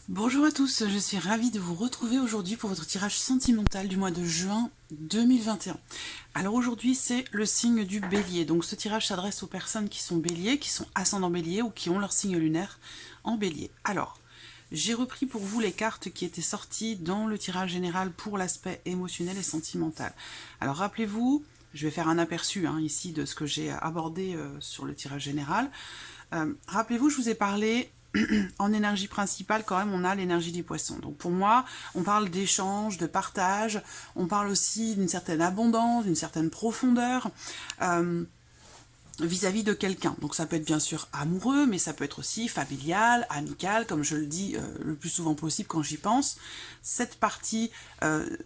Bonjour à tous, je suis ravie de vous retrouver aujourd'hui pour votre tirage sentimental du mois de juin 2021. Alors aujourd'hui c'est le signe du bélier, donc ce tirage s'adresse aux personnes qui sont béliers, qui sont ascendants bélier ou qui ont leur signe lunaire en bélier. Alors, j'ai repris pour vous les cartes qui étaient sorties dans le tirage général pour l'aspect émotionnel et sentimental. Alors rappelez-vous, je vais faire un aperçu ici de ce que j'ai abordé sur le tirage général. Rappelez-vous, je vous ai parlé en énergie principale, quand même, on a l'énergie des poissons. Donc pour moi, on parle d'échange, de partage, on parle aussi d'une certaine abondance, d'une certaine profondeur vis-à-vis de quelqu'un. Donc ça peut être bien sûr amoureux, mais ça peut être aussi familial, amical, comme je le dis le plus souvent possible quand j'y pense. Cette partie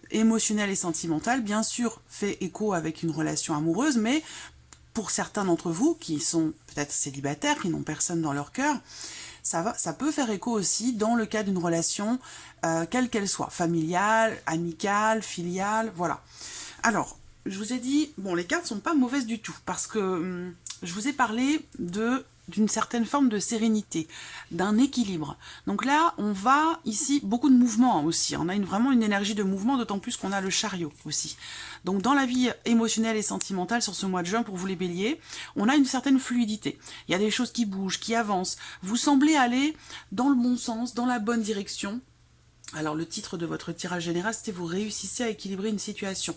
émotionnelle et sentimentale, bien sûr, fait écho avec une relation amoureuse, mais pour certains d'entre vous qui sont peut-être célibataires, qui n'ont personne dans leur cœur, ça peut faire écho aussi dans le cas d'une relation, quelle qu'elle soit, familiale, amicale, filiale, voilà. Alors, je vous ai dit, bon, les cartes sont pas mauvaises du tout, parce que je vous ai parlé d'une certaine forme de sérénité, d'un équilibre. Donc là, on va ici, beaucoup de mouvement aussi, on a vraiment une énergie de mouvement, d'autant plus qu'on a le chariot aussi. Donc dans la vie émotionnelle et sentimentale sur ce mois de juin, pour vous les béliers, on a une certaine fluidité. Il y a des choses qui bougent, qui avancent. Vous semblez aller dans le bon sens, dans la bonne direction. Alors le titre de votre tirage général, c'était « Vous réussissez à équilibrer une situation ».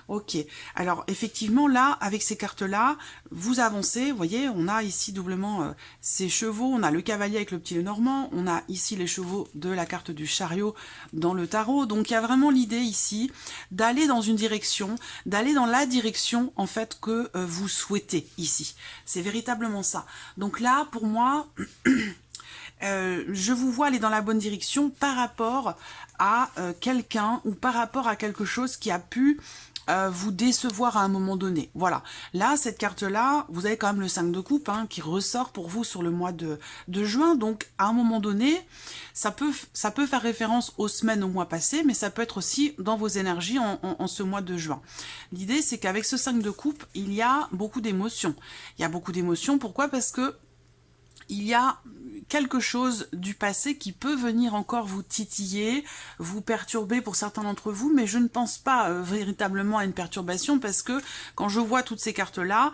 Ok, alors effectivement là, avec ces cartes-là, vous avancez, vous voyez, on a ici doublement ces chevaux, on a le cavalier avec le petit Lenormand, on a ici les chevaux de la carte du chariot dans le tarot, donc il y a vraiment l'idée ici d'aller dans une direction, d'aller dans la direction en fait que vous souhaitez ici, c'est véritablement ça. Donc là, pour moi... je vous vois aller dans la bonne direction par rapport à quelqu'un ou par rapport à quelque chose qui a pu vous décevoir à un moment donné. Voilà. Là, cette carte-là, vous avez quand même le 5 de coupe qui ressort pour vous sur le mois de juin. Donc, à un moment donné, ça peut faire référence aux semaines, aux mois passés, mais ça peut être aussi dans vos énergies en ce mois de juin. L'idée, c'est qu'avec ce 5 de coupe, il y a beaucoup d'émotions. Il y a beaucoup d'émotions. Pourquoi? Parce que il y a quelque chose du passé qui peut venir encore vous titiller, vous perturber pour certains d'entre vous, mais je ne pense pas véritablement à une perturbation parce que quand je vois toutes ces cartes-là,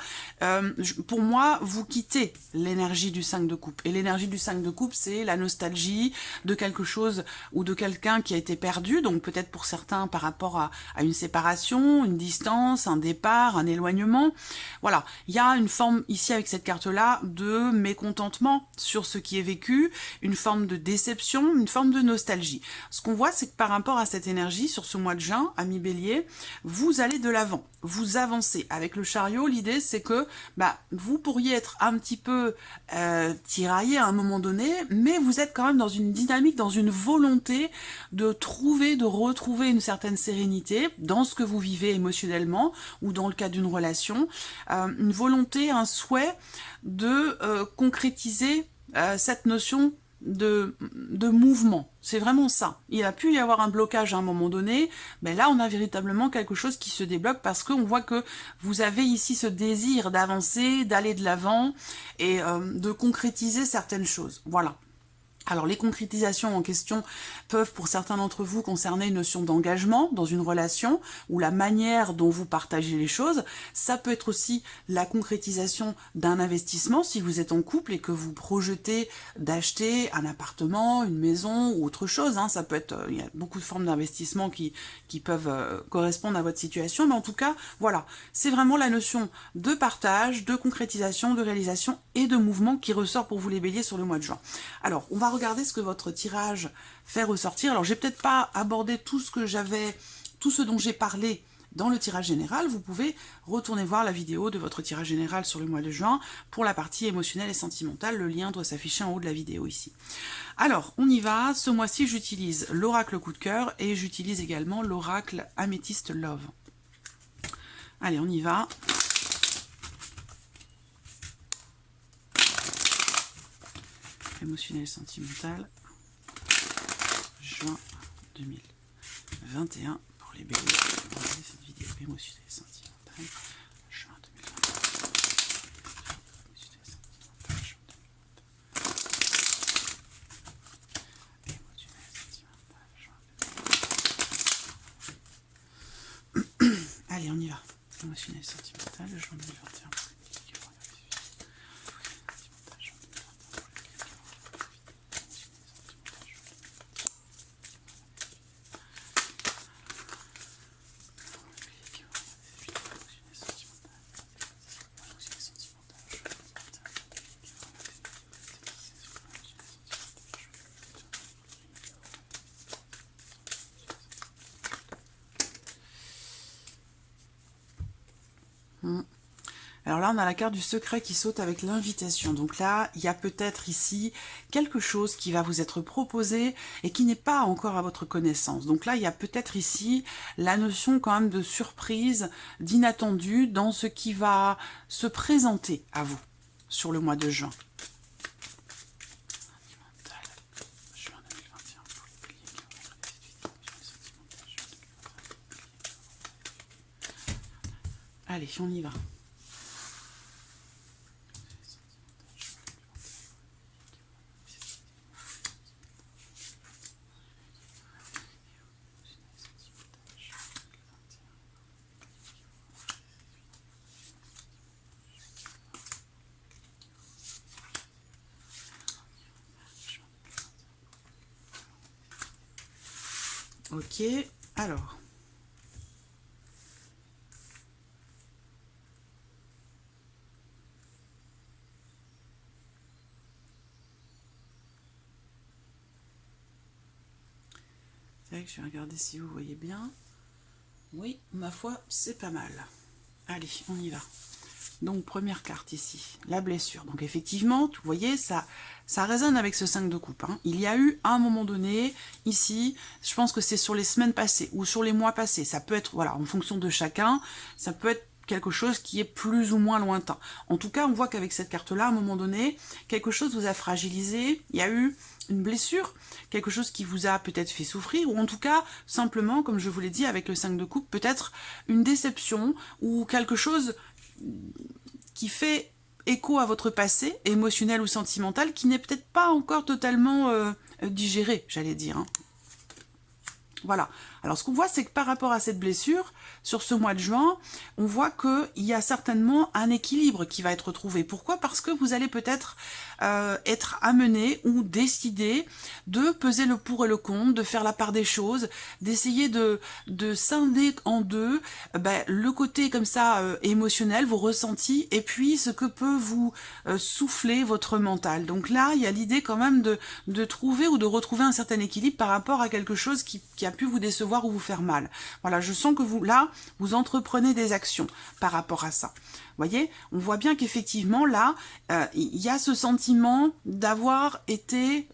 pour moi, vous quittez l'énergie du 5 de coupe. Et l'énergie du 5 de coupe, c'est la nostalgie de quelque chose ou de quelqu'un qui a été perdu, donc peut-être pour certains par rapport à une séparation, une distance, un départ, un éloignement. Voilà, il y a une forme ici avec cette carte-là de mécontentement sur ce qui est vécu, une forme de déception, une forme de nostalgie. Ce qu'on voit, c'est que par rapport à cette énergie, sur ce mois de juin, amis bélier, vous allez de l'avant, vous avancez. Avec le chariot, l'idée, c'est que vous pourriez être un petit peu tiraillé à un moment donné, mais vous êtes quand même dans une dynamique, dans une volonté de trouver, de retrouver une certaine sérénité dans ce que vous vivez émotionnellement ou dans le cas d'une relation, une volonté, un souhait de concrétiser cette notion de mouvement. C'est vraiment ça. Il a pu y avoir un blocage à un moment donné, mais là on a véritablement quelque chose qui se débloque parce qu'on voit que vous avez ici ce désir d'avancer, d'aller de l'avant et de concrétiser certaines choses. Voilà. Alors les concrétisations en question peuvent pour certains d'entre vous concerner une notion d'engagement dans une relation ou la manière dont vous partagez les choses. Ça peut être aussi la concrétisation d'un investissement si vous êtes en couple et que vous projetez d'acheter un appartement, une maison ou autre chose. Ça peut être, il y a beaucoup de formes d'investissement qui peuvent correspondre à votre situation, mais en tout cas, voilà, c'est vraiment la notion de partage, de concrétisation, de réalisation et de mouvement qui ressort pour vous les béliers sur le mois de juin. Alors, on va regarder ce que votre tirage fait ressortir. Alors, j'ai peut-être pas abordé tout ce dont j'ai parlé dans le tirage général. Vous pouvez retourner voir la vidéo de votre tirage général sur le mois de juin pour la partie émotionnelle et sentimentale. Le lien doit s'afficher en haut de la vidéo ici. Alors, on y va. Ce mois-ci, j'utilise l'oracle coup de cœur et j'utilise également l'oracle Améthyste Love. Allez, on y va. Émotionnel et sentimental, juin 2021 pour les béliers. Regardez cette vidéo émotionnelle et sentimentale, juin 2021. Émotionnel et sentimental, juin 2021. Allez, on y va. Émotionnel, sentimental, juin 2021. Alors là, on a la carte du secret qui saute avec l'invitation. Donc là, il y a peut-être ici quelque chose qui va vous être proposé et qui n'est pas encore à votre connaissance. Donc là, il y a peut-être ici la notion quand même de surprise, d'inattendu dans ce qui va se présenter à vous sur le mois de juin. Allez, on y va. Ok, alors. C'est vrai que je vais regarder si vous voyez bien. Oui, ma foi, c'est pas mal. Allez, on y va. Donc, première carte ici, la blessure. Donc, effectivement, vous voyez, ça résonne avec ce 5 de coupe. Hein. Il y a eu, à un moment donné, ici, je pense que c'est sur les semaines passées ou sur les mois passés. Ça peut être, voilà, en fonction de chacun, ça peut être quelque chose qui est plus ou moins lointain. En tout cas, on voit qu'avec cette carte-là, à un moment donné, quelque chose vous a fragilisé. Il y a eu une blessure, quelque chose qui vous a peut-être fait souffrir, ou en tout cas, simplement, comme je vous l'ai dit, avec le 5 de coupe, peut-être une déception ou quelque chose qui fait écho à votre passé, émotionnel ou sentimental, qui n'est peut-être pas encore totalement digéré, j'allais dire. Hein. Voilà. Alors, ce qu'on voit, c'est que par rapport à cette blessure, sur ce mois de juin, on voit qu'il y a certainement un équilibre qui va être trouvé. Pourquoi? Parce que vous allez peut-être être amené ou décider de peser le pour et le contre, de faire la part des choses, d'essayer de scinder en deux le côté comme ça émotionnel, vos ressentis, et puis ce que peut vous souffler votre mental. Donc là, il y a l'idée quand même de trouver ou de retrouver un certain équilibre par rapport à quelque chose qui a pu vous décevoir ou vous faire mal. Voilà, je sens que vous, là, vous entreprenez des actions par rapport à ça. Vous voyez, on voit bien qu'effectivement, là, il y a ce sentiment d'avoir été...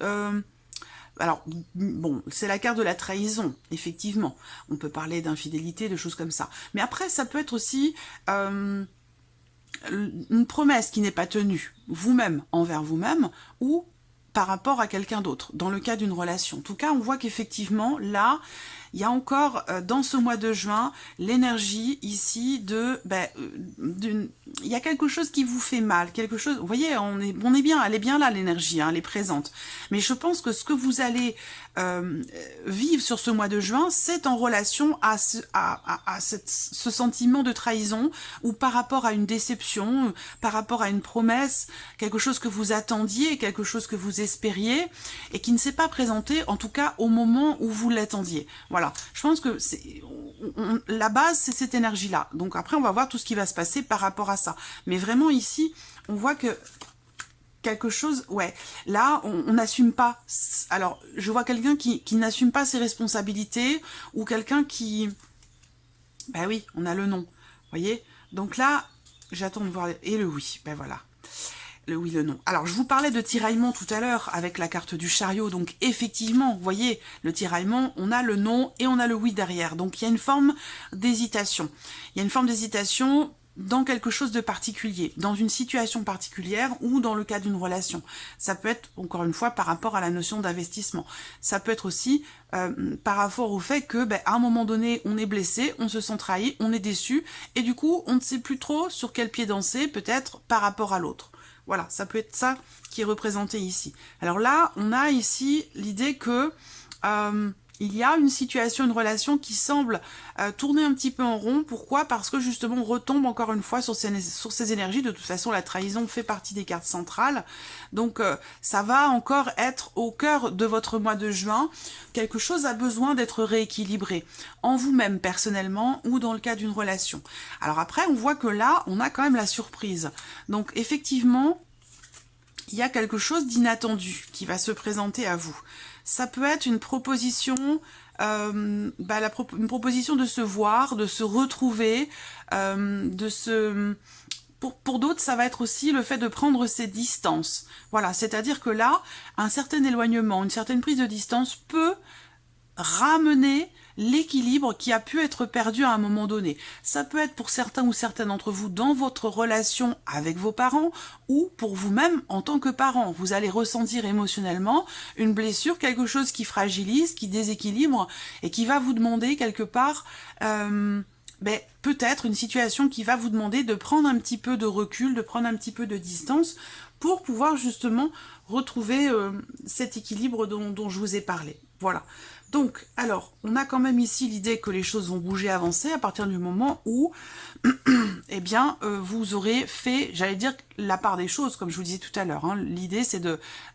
alors, bon, c'est la carte de la trahison, effectivement. On peut parler d'infidélité, de choses comme ça. Mais après, ça peut être aussi une promesse qui n'est pas tenue, vous-même, envers vous-même, ou par rapport à quelqu'un d'autre, dans le cas d'une relation. En tout cas, on voit qu'effectivement, là, il y a encore, dans ce mois de juin, l'énergie ici il y a quelque chose qui vous fait mal, quelque chose, vous voyez, on est bien, elle est bien là, l'énergie, hein, elle est présente. Mais je pense que ce que vous allez vivre sur ce mois de juin, c'est en relation à ce sentiment de trahison, ou par rapport à une déception, par rapport à une promesse, quelque chose que vous attendiez, quelque chose que vous espériez, et qui ne s'est pas présenté, en tout cas au moment où vous l'attendiez. Voilà, je pense que la base, c'est cette énergie-là. Donc après, on va voir tout ce qui va se passer par rapport à ça. Mais vraiment ici, on voit que quelque chose, ouais, là, on n'assume pas. Alors, je vois quelqu'un qui n'assume pas ses responsabilités, ou quelqu'un qui... Ben oui, on a le non, vous voyez. Donc là, j'attends de voir... Et le oui, ben voilà. Le oui, le non. Alors, je vous parlais de tiraillement tout à l'heure avec la carte du chariot. Donc, effectivement, vous voyez, le tiraillement, on a le non et on a le oui derrière. Donc, il y a une forme d'hésitation. Il y a une forme d'hésitation dans quelque chose de particulier, dans une situation particulière ou dans le cas d'une relation. Ça peut être, encore une fois, par rapport à la notion d'investissement. Ça peut être aussi par rapport au fait que, à un moment donné, on est blessé, on se sent trahi, on est déçu, et du coup, on ne sait plus trop sur quel pied danser, peut-être par rapport à l'autre. Voilà, ça peut être ça qui est représenté ici. Alors là, on a ici l'idée que il y a une situation, une relation qui semble tourner un petit peu en rond. Pourquoi? Parce que justement, on retombe encore une fois sur ces énergies. De toute façon, la trahison fait partie des cartes centrales. Donc, ça va encore être au cœur de votre mois de juin. Quelque chose a besoin d'être rééquilibré en vous-même, personnellement, ou dans le cas d'une relation. Alors après, on voit que là, on a quand même la surprise. Donc, effectivement, il y a quelque chose d'inattendu qui va se présenter à vous. Ça peut être une proposition, une proposition de se voir, de se retrouver, Pour d'autres, ça va être aussi le fait de prendre ses distances. Voilà, c'est-à-dire que là, un certain éloignement, une certaine prise de distance peut ramener l'équilibre qui a pu être perdu à un moment donné. Ça peut être pour certains ou certaines d'entre vous dans votre relation avec vos parents ou pour vous-même en tant que parent. Vous allez ressentir émotionnellement une blessure, quelque chose qui fragilise, qui déséquilibre et qui va vous demander quelque part peut-être une situation qui va vous demander de prendre un petit peu de recul, de prendre un petit peu de distance pour pouvoir justement retrouver cet équilibre dont je vous ai parlé. Voilà. Donc, alors, on a quand même ici l'idée que les choses vont bouger, avancer à partir du moment où, eh bien, vous aurez fait, j'allais dire, la part des choses, comme je vous disais tout à l'heure. Hein. L'idée, c'est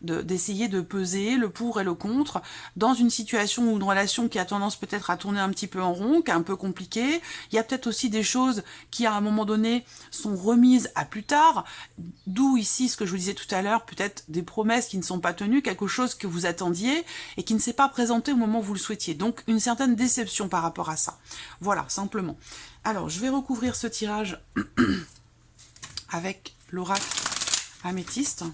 d'essayer de peser le pour et le contre dans une situation ou une relation qui a tendance peut-être à tourner un petit peu en rond, qui est un peu compliquée. Il y a peut-être aussi des choses qui, à un moment donné, sont remises à plus tard. D'où ici, ce que je vous disais tout à l'heure, peut-être des promesses qui ne sont pas tenues, quelque chose que vous attendiez et qui ne s'est pas présenté au moment où vous le souhaitiez. Donc, une certaine déception par rapport à ça. Voilà, simplement. Alors, je vais recouvrir ce tirage avec l'oracle améthyste.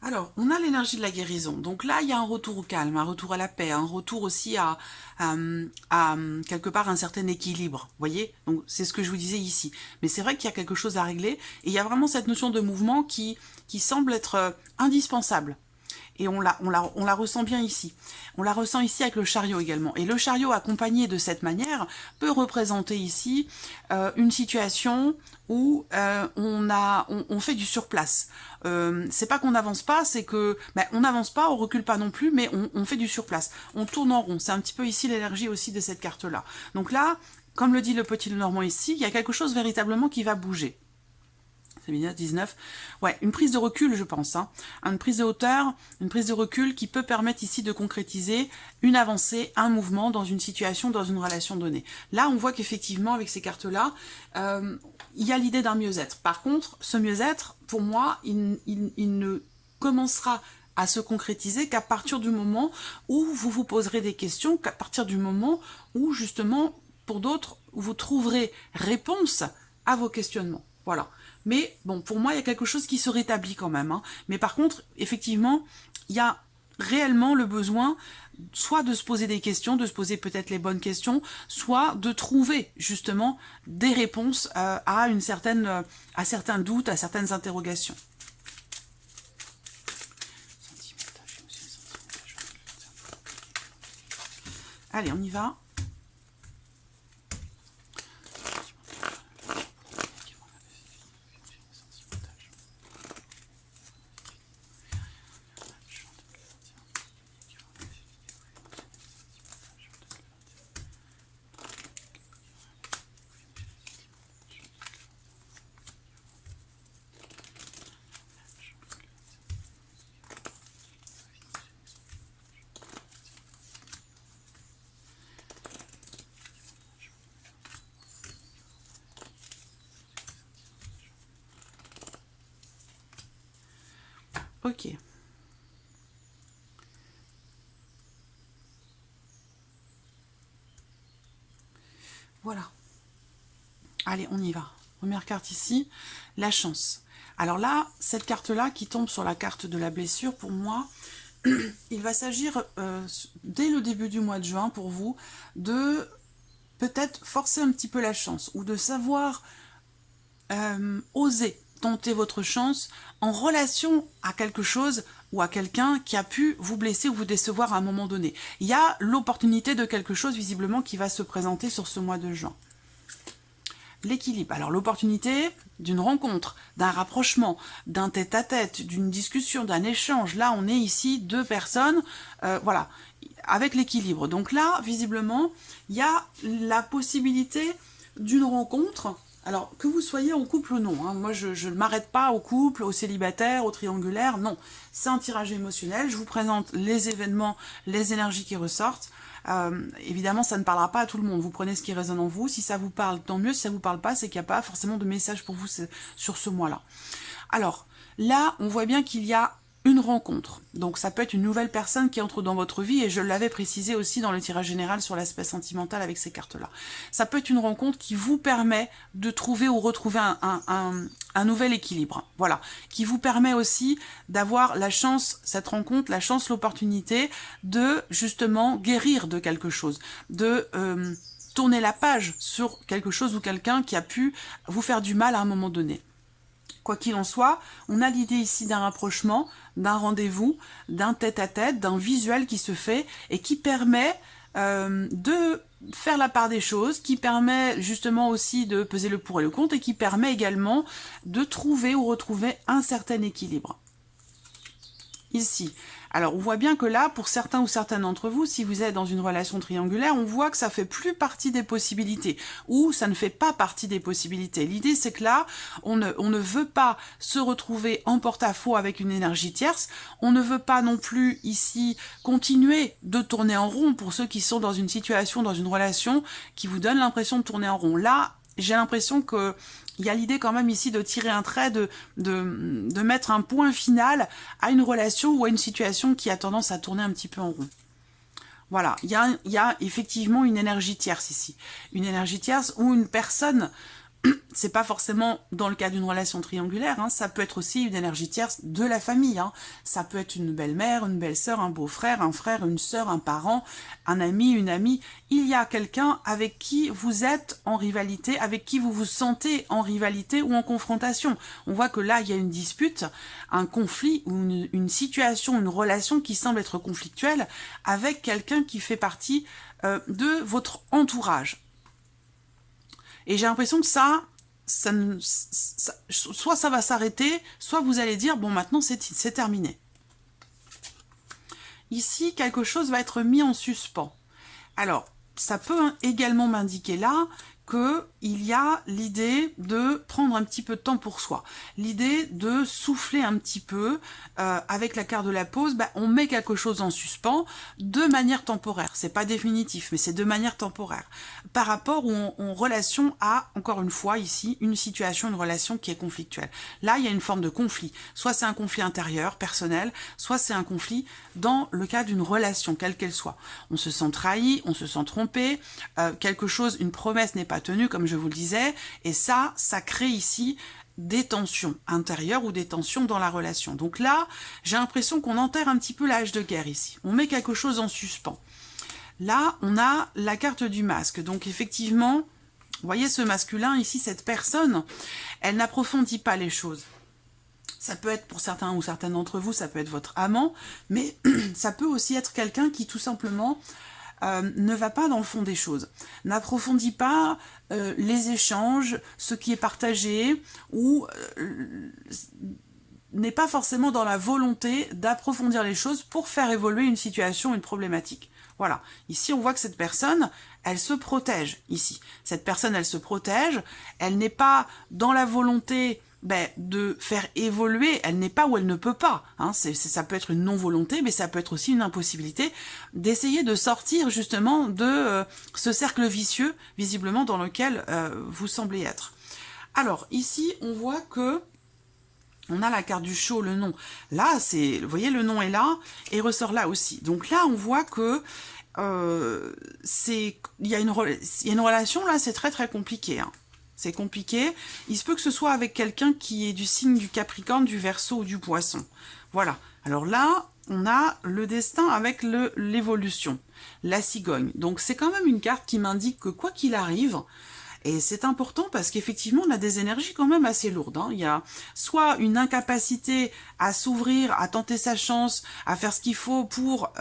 Alors, on a l'énergie de la guérison. Donc là, il y a un retour au calme, un retour à la paix, un retour aussi à quelque part un certain équilibre. Vous voyez? Donc c'est ce que je vous disais ici. Mais c'est vrai qu'il y a quelque chose à régler. Et il y a vraiment cette notion de mouvement qui semble être indispensable. Et on la ressent bien ici. On la ressent ici avec le chariot également. Et le chariot accompagné de cette manière peut représenter ici une situation où on fait du surplace. C'est pas qu'on n'avance pas, c'est que on n'avance pas, on recule pas non plus, mais on fait du surplace. On tourne en rond. C'est un petit peu ici l'énergie aussi de cette carte-là. Donc là, comme le dit le petit Lenormand ici, il y a quelque chose véritablement qui va bouger. 19. Ouais, une prise de recul, je pense. Hein. Une prise de hauteur, une prise de recul qui peut permettre ici de concrétiser une avancée, un mouvement dans une situation, dans une relation donnée. Là, on voit qu'effectivement, avec ces cartes-là, il y a l'idée d'un mieux-être. Par contre, ce mieux-être, pour moi, il ne commencera à se concrétiser qu'à partir du moment où vous vous poserez des questions, qu'à partir du moment où, justement, pour d'autres, vous trouverez réponse à vos questionnements. Voilà. Mais bon, pour moi, il y a quelque chose qui se rétablit quand même. Hein. Mais par contre, effectivement, il y a réellement le besoin soit de se poser des questions, de se poser peut-être les bonnes questions, soit de trouver justement des réponses à certains doutes, à certaines interrogations. Allez, on y va. Ok. Voilà. Allez, on y va. Première carte ici, la chance. Alors là, cette carte-là qui tombe sur la carte de la blessure, pour moi, il va s'agir, dès le début du mois de juin, pour vous, de peut-être forcer un petit peu la chance, ou de savoir oser tenter votre chance en relation à quelque chose ou à quelqu'un qui a pu vous blesser ou vous décevoir à un moment donné. Il y a l'opportunité de quelque chose, visiblement, qui va se présenter sur ce mois de juin. L'équilibre. Alors l'opportunité d'une rencontre, d'un rapprochement, d'un tête-à-tête, d'une discussion, d'un échange. Là, on est ici deux personnes, voilà, avec l'équilibre. Donc là, visiblement, il y a la possibilité d'une rencontre. Alors, que vous soyez en couple ou non, hein, moi je ne m'arrête pas au couple, au célibataire, au triangulaire, non. C'est un tirage émotionnel, je vous présente les événements, les énergies qui ressortent. Évidemment, ça ne parlera pas à tout le monde. Vous prenez ce qui résonne en vous. Si ça vous parle, tant mieux. Si ça ne vous parle pas, c'est qu'il n'y a pas forcément de message pour vous sur ce mois-là. Alors, là, on voit bien qu'il y a une rencontre. Donc, ça peut être une nouvelle personne qui entre dans votre vie, et je l'avais précisé aussi dans le tirage général sur l'aspect sentimental avec ces cartes-là. Ça peut être une rencontre qui vous permet de trouver ou retrouver un nouvel équilibre. Voilà. Qui vous permet aussi d'avoir la chance, cette rencontre, la chance, l'opportunité de, justement, guérir de quelque chose. De tourner la page sur quelque chose ou quelqu'un qui a pu vous faire du mal à un moment donné. Quoi qu'il en soit, on a l'idée ici d'un rapprochement, d'un rendez-vous, d'un tête-à-tête, d'un visuel qui se fait et qui permet de faire la part des choses, qui permet justement aussi de peser le pour et le contre et qui permet également de trouver ou retrouver un certain équilibre. Ici. Alors, on voit bien que là, pour certains ou certaines d'entre vous, si vous êtes dans une relation triangulaire, on voit que ça fait plus partie des possibilités, ou ça ne fait pas partie des possibilités. L'idée, c'est que là, on ne veut pas se retrouver en porte-à-faux avec une énergie tierce, on ne veut pas non plus, ici, continuer de tourner en rond pour ceux qui sont dans une situation, dans une relation, qui vous donne l'impression de tourner en rond. Là, j'ai l'impression que il y a l'idée quand même ici de tirer un trait, de mettre un point final à une relation ou à une situation qui a tendance à tourner un petit peu en rond. Voilà, il y a effectivement une énergie tierce ici. Une énergie tierce ou une personne, c'est pas forcément dans le cas d'une relation triangulaire, hein, ça peut être aussi une énergie tierce de la famille. Hein. Ça peut être une belle-mère, une belle-sœur, un beau-frère, un frère, une sœur, un parent, un ami, une amie. Il y a quelqu'un avec qui vous êtes en rivalité, avec qui vous vous sentez en rivalité ou en confrontation. On voit que là, il y a une dispute, un conflit ou une situation, une relation qui semble être conflictuelle avec quelqu'un qui fait partie de votre entourage. Et j'ai l'impression que soit ça va s'arrêter, soit vous allez dire, bon, maintenant c'est terminé. Ici, quelque chose va être mis en suspens. Alors, ça peut également m'indiquer là qu'il y a l'idée de prendre un petit peu de temps pour soi. L'idée de souffler un petit peu. Avec la carte de la pause, on met quelque chose en suspens de manière temporaire. C'est pas définitif, mais c'est de manière temporaire. Par rapport ou en relation à, encore une fois, ici, une situation, une relation qui est conflictuelle. Là, il y a une forme de conflit. Soit c'est un conflit intérieur, personnel, soit c'est un conflit dans le cas d'une relation, quelle qu'elle soit. On se sent trahi, on se sent trompé, quelque chose, une promesse n'est pas tenue, comme je vous le disais, et ça crée ici des tensions intérieures ou des tensions dans la relation. Donc là, j'ai l'impression qu'on enterre un petit peu l'âge de guerre ici. On met quelque chose en suspens. Là, on a la carte du masque. Donc effectivement, vous voyez ce masculin ici, cette personne, elle n'approfondit pas les choses. Ça peut être pour certains ou certaines d'entre vous, ça peut être votre amant, mais ça peut aussi être quelqu'un qui tout simplement ne va pas dans le fond des choses, n'approfondit pas les échanges, ce qui est partagé, ou n'est pas forcément dans la volonté d'approfondir les choses pour faire évoluer une situation, une problématique. Voilà, ici on voit que cette personne, elle se protège, ici. Cette personne, elle se protège, elle n'est pas dans la volonté de faire évoluer, elle n'est pas où elle ne peut pas. Hein. Ça peut être une non-volonté, mais ça peut être aussi une impossibilité d'essayer de sortir justement de ce cercle vicieux, visiblement, dans lequel vous semblez être. Alors, ici, on voit que On a la carte du show, le nom. Là, c'est, vous voyez, le nom est là et ressort là aussi. Donc là, on voit que il y a une relation, là, c'est très très compliqué. Hein. C'est compliqué. Il se peut que ce soit avec quelqu'un qui est du signe du Capricorne, du Verseau ou du Poisson. Voilà. Alors là, on a le destin avec l'évolution, la cigogne. Donc c'est quand même une carte qui m'indique que quoi qu'il arrive, et c'est important parce qu'effectivement, on a des énergies quand même assez lourdes. Hein. Il y a soit une incapacité à s'ouvrir, à tenter sa chance, à faire ce qu'il faut pour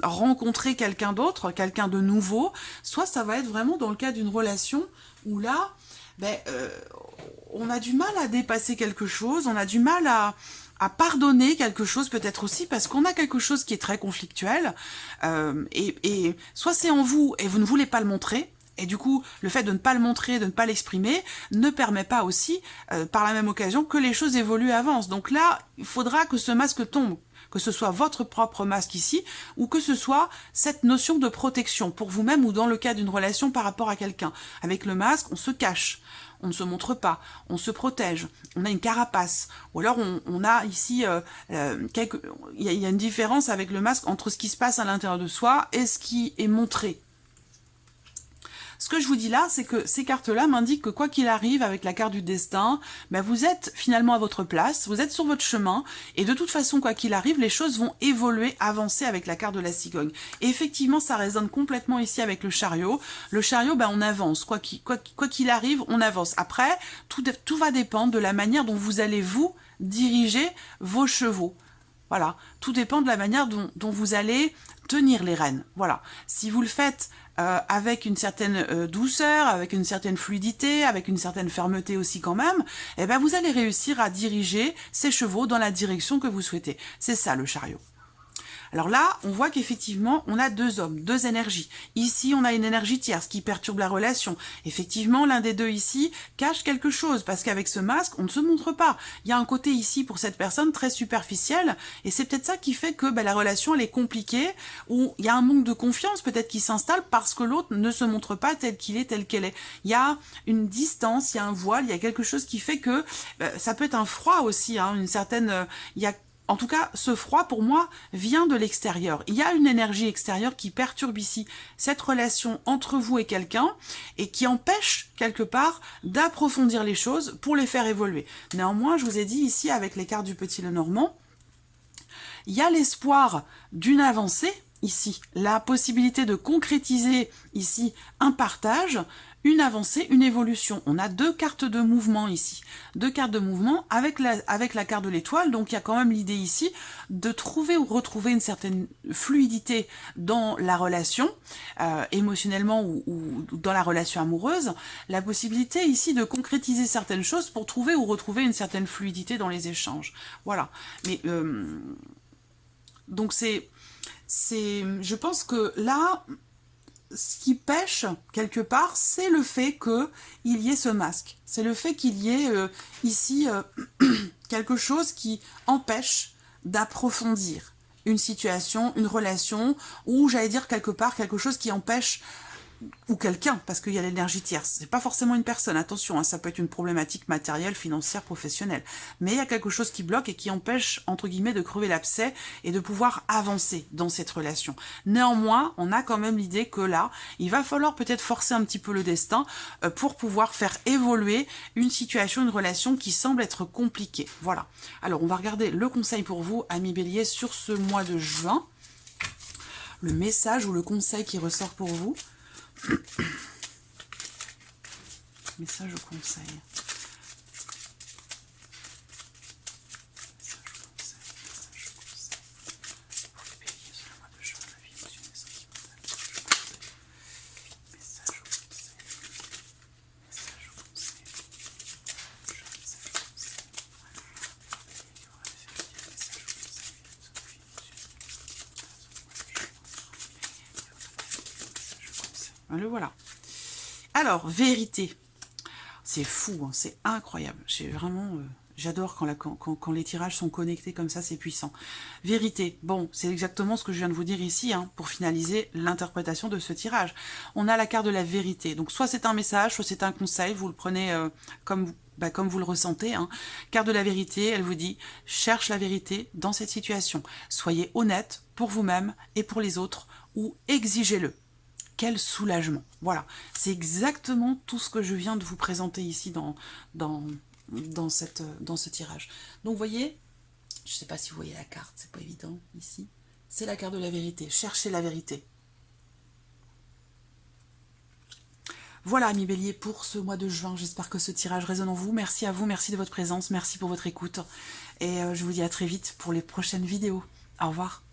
rencontrer quelqu'un d'autre, quelqu'un de nouveau, soit ça va être vraiment dans le cas d'une relation où là, on a du mal à dépasser quelque chose, on a du mal à pardonner quelque chose peut-être aussi parce qu'on a quelque chose qui est très conflictuel et soit c'est en vous et vous ne voulez pas le montrer. Et du coup, le fait de ne pas le montrer, de ne pas l'exprimer, ne permet pas aussi, par la même occasion, que les choses évoluent et avancent. Donc là, il faudra que ce masque tombe, que ce soit votre propre masque ici, ou que ce soit cette notion de protection pour vous-même ou dans le cas d'une relation par rapport à quelqu'un. Avec le masque, on se cache, on ne se montre pas, on se protège, on a une carapace. Ou alors on a ici, il y a une différence avec le masque entre ce qui se passe à l'intérieur de soi et ce qui est montré. Ce que je vous dis là, c'est que ces cartes-là m'indiquent que quoi qu'il arrive avec la carte du destin, vous êtes finalement à votre place, vous êtes sur votre chemin, et de toute façon, quoi qu'il arrive, les choses vont évoluer, avancer avec la carte de la cigogne. Et effectivement, ça résonne complètement ici avec le chariot. Le chariot, on avance. Quoi qu'il arrive, on avance. Après, tout va dépendre de la manière dont vous allez, vous, diriger vos chevaux. Voilà, tout dépend de la manière dont vous allez tenir les rênes. Voilà, si vous le faites avec une certaine douceur, avec une certaine fluidité, avec une certaine fermeté aussi quand même, vous allez réussir à diriger ces chevaux dans la direction que vous souhaitez. C'est ça le chariot. Alors là, on voit qu'effectivement, on a deux hommes, deux énergies. Ici, on a une énergie tierce qui perturbe la relation. Effectivement, l'un des deux ici cache quelque chose, parce qu'avec ce masque, on ne se montre pas. Il y a un côté ici, pour cette personne, très superficiel, et c'est peut-être ça qui fait que la relation, elle est compliquée, ou il y a un manque de confiance peut-être qui s'installe parce que l'autre ne se montre pas tel qu'il est, telle qu'elle est. Il y a une distance, il y a un voile, il y a quelque chose qui fait que ça peut être un froid aussi, hein, une certaine... En tout cas, ce froid, pour moi, vient de l'extérieur. Il y a une énergie extérieure qui perturbe ici cette relation entre vous et quelqu'un et qui empêche, quelque part, d'approfondir les choses pour les faire évoluer. Néanmoins, je vous ai dit ici, avec les cartes du Petit Lenormand, il y a l'espoir d'une avancée, ici, la possibilité de concrétiser, ici, un partage, une avancée, une évolution. On a deux cartes de mouvement ici. Deux cartes de mouvement avec la carte de l'étoile. Donc, il y a quand même l'idée ici de trouver ou retrouver une certaine fluidité dans la relation, émotionnellement ou dans la relation amoureuse. La possibilité ici de concrétiser certaines choses pour trouver ou retrouver une certaine fluidité dans les échanges. Voilà. Mais, donc, je pense que là... Ce qui pêche, quelque part, c'est le fait qu'il y ait ce masque. C'est le fait qu'il y ait ici quelque chose qui empêche d'approfondir une situation, une relation, ou j'allais dire quelque part quelque chose qui empêche, ou quelqu'un, parce qu'il y a l'énergie tierce. C'est pas forcément une personne, attention, hein, ça peut être une problématique matérielle, financière, professionnelle. Mais il y a quelque chose qui bloque et qui empêche, entre guillemets, de crever l'abcès et de pouvoir avancer dans cette relation. Néanmoins, on a quand même l'idée que là, il va falloir peut-être forcer un petit peu le destin pour pouvoir faire évoluer une situation, une relation qui semble être compliquée. Voilà. Alors, on va regarder le conseil pour vous, amis Bélier, sur ce mois de juin. Le message ou le conseil qui ressort pour vous. Message au conseil. Le voilà. Alors, vérité. C'est fou, hein, c'est incroyable. J'ai vraiment... J'adore quand les tirages sont connectés comme ça, c'est puissant. Vérité. Bon, c'est exactement ce que je viens de vous dire ici, hein, pour finaliser l'interprétation de ce tirage. On a la carte de la vérité. Donc, soit c'est un message, soit c'est un conseil. Vous le prenez comme bah, comme vous le ressentez, hein. Carte de la vérité, elle vous dit, cherche la vérité dans cette situation. Soyez honnête pour vous-même et pour les autres, ou exigez-le. Quel soulagement. Voilà, c'est exactement tout ce que je viens de vous présenter ici dans ce tirage. Donc, vous voyez, je ne sais pas si vous voyez la carte, c'est pas évident ici. C'est la carte de la vérité, cherchez la vérité. Voilà, amis Bélier, pour ce mois de juin. J'espère que ce tirage résonne en vous. Merci à vous, merci de votre présence, merci pour votre écoute. Et je vous dis à très vite pour les prochaines vidéos. Au revoir.